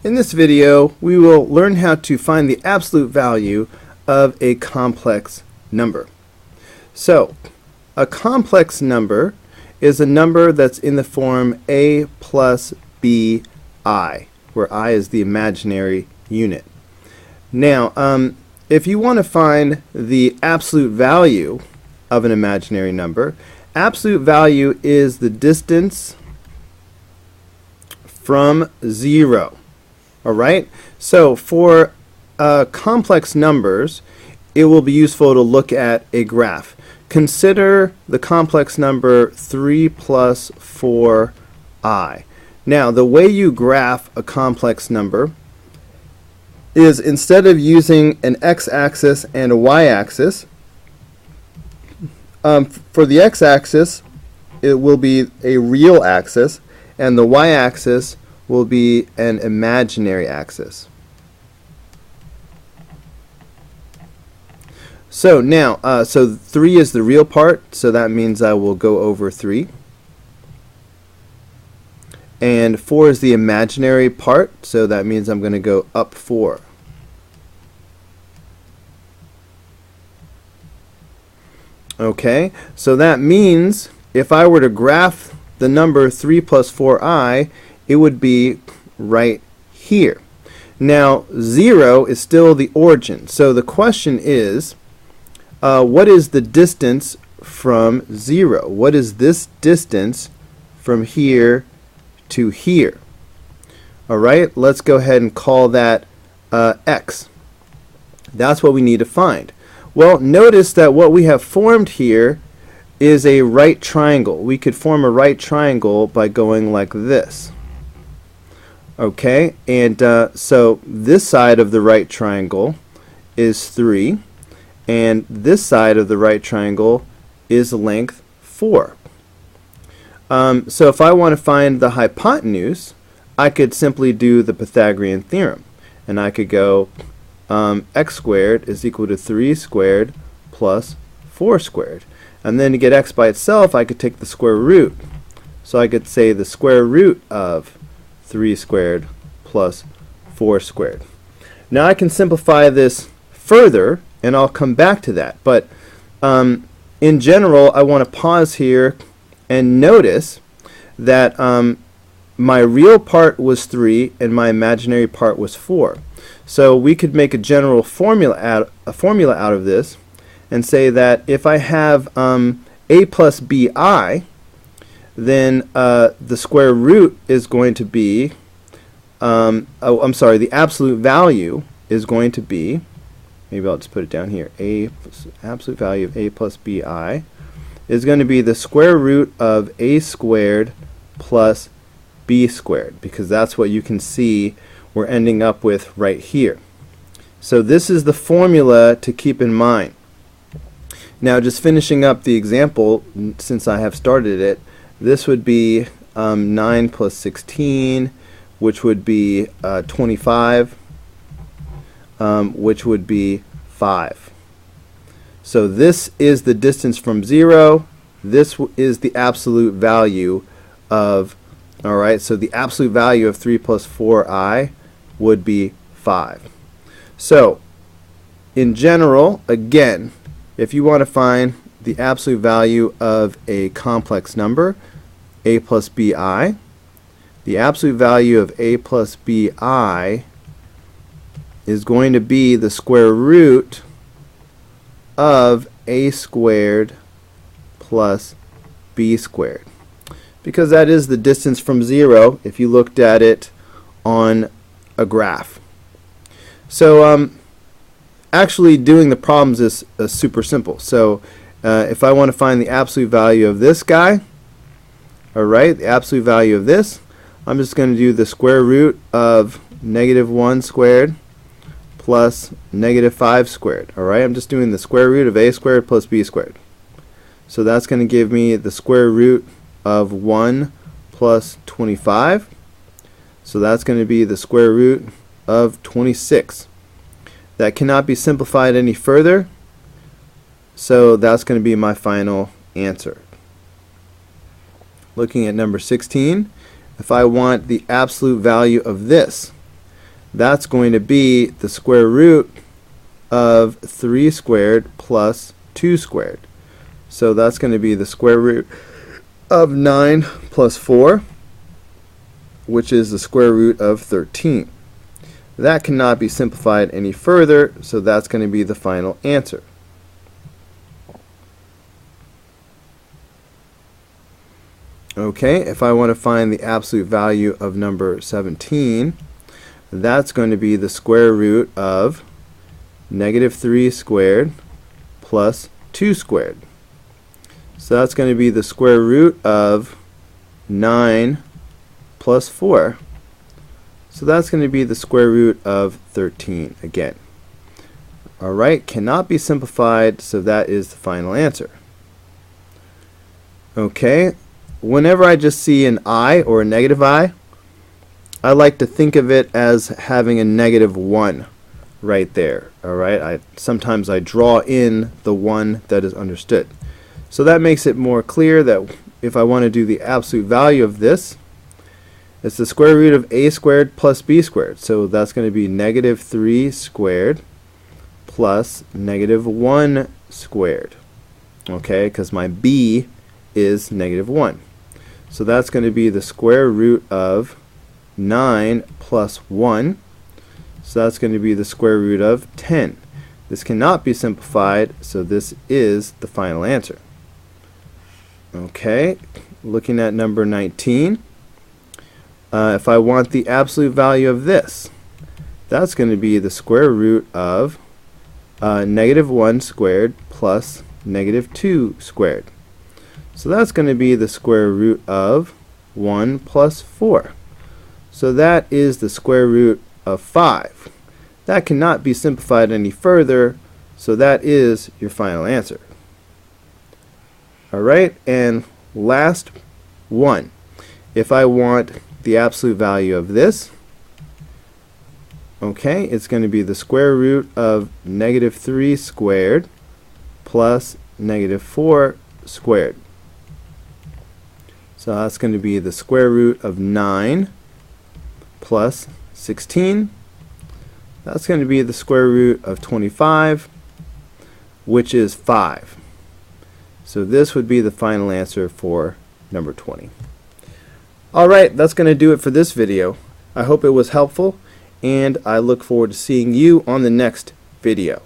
In this video, we will learn how to find the absolute value of a complex number. So, a complex number is a number that's in the form a plus bi, where I is the imaginary unit. Now, if you want to find the absolute value of an imaginary number, absolute value is the distance from 0. Alright, so for complex numbers, it will be useful to look at a graph. Consider the complex number 3 plus 4i. Now, the way you graph a complex number is instead of using an x-axis and a y-axis, for the x-axis, it will be a real axis, and the y-axis will be an imaginary axis. So now, so 3 is the real part, so that means I will go over 3. And 4 is the imaginary part, so that means I'm going to go up 4. Okay, so that means if I were to graph the number 3 plus 4i, it would be right here. Now, 0 is still the origin. So the question is, what is the distance from 0? What is this distance from here to here? All right, let's go ahead and call that x. That's what we need to find. Well, notice that what we have formed here is a right triangle. We could form a right triangle by going like this. Okay, and so this side of the right triangle is 3, and this side of the right triangle is length 4. So if I want to find the hypotenuse, I could simply do the Pythagorean theorem, and I could go x squared is equal to 3 squared plus 4 squared. And then to get x by itself, I could take the square root. So I could say the square root of 3 squared plus 4 squared. Now I can simplify this further, and I'll come back to that. But in general, I want to pause here and notice that my real part was 3 and my imaginary part was 4. So we could make a general formula out of this and say that if I have a plus bi, then the square root is going to be, the absolute value is going to be, maybe I'll just put it down here, absolute value of a plus bi is going to be the square root of a squared plus b squared, because that's what you can see we're ending up with right here. So this is the formula to keep in mind. Now, just finishing up the example, since I have started it, this would be 9 plus 16, which would be 25, which would be 5. So this is the distance from 0. This is the absolute value of, alright, so the absolute value of 3 plus 4i would be 5. So, in general, again, if you want to find the absolute value of a complex number, a plus bi, the absolute value of a plus bi is going to be the square root of a squared plus b squared, because that is the distance from 0 if you looked at it on a graph. So actually doing the problems is super simple. So if I want to find the absolute value of this guy, alright, the absolute value of this, I'm just going to do the square root of -1 squared plus -5 squared. Alright, I'm just doing the square root of a squared plus b squared. So that's going to give me the square root of 1 plus 25. So that's going to be the square root of 26. That cannot be simplified any further, so that's going to be my final answer. Looking at number 16, if I want the absolute value of this, that's going to be the square root of 3 squared plus 2 squared. So that's going to be the square root of 9 plus 4, which is the square root of 13. That cannot be simplified any further, so that's going to be the final answer. Okay, if I want to find the absolute value of number 17, that's going to be the square root of negative 3 squared plus 2 squared. So that's going to be the square root of 9 plus 4. So that's going to be the square root of 13 again. Alright, cannot be simplified, so that is the final answer. Okay, whenever I just see an I or a negative I like to think of it as having a negative 1 right there. Alright, sometimes I draw in the 1 that is understood. So that makes it more clear that if I want to do the absolute value of this, it's the square root of a squared plus b squared. So that's going to be negative 3 squared plus negative 1 squared. Okay, because my b is negative 1. So that's going to be the square root of 9 plus 1. So that's going to be the square root of 10. This cannot be simplified, so this is the final answer. Okay, looking at number 19. If I want the absolute value of this, that's going to be the square root of negative 1 squared plus negative 2 squared. So that's going to be the square root of 1 plus 4. So that is the square root of 5. That cannot be simplified any further, so that is your final answer. Alright, and last one. If I want the absolute value of this, okay, it's going to be the square root of negative 3 squared plus negative 4 squared. So that's going to be the square root of 9 plus 16. That's going to be the square root of 25, which is 5. So this would be the final answer for number 20. Alright, that's going to do it for this video. I hope it was helpful, and I look forward to seeing you on the next video.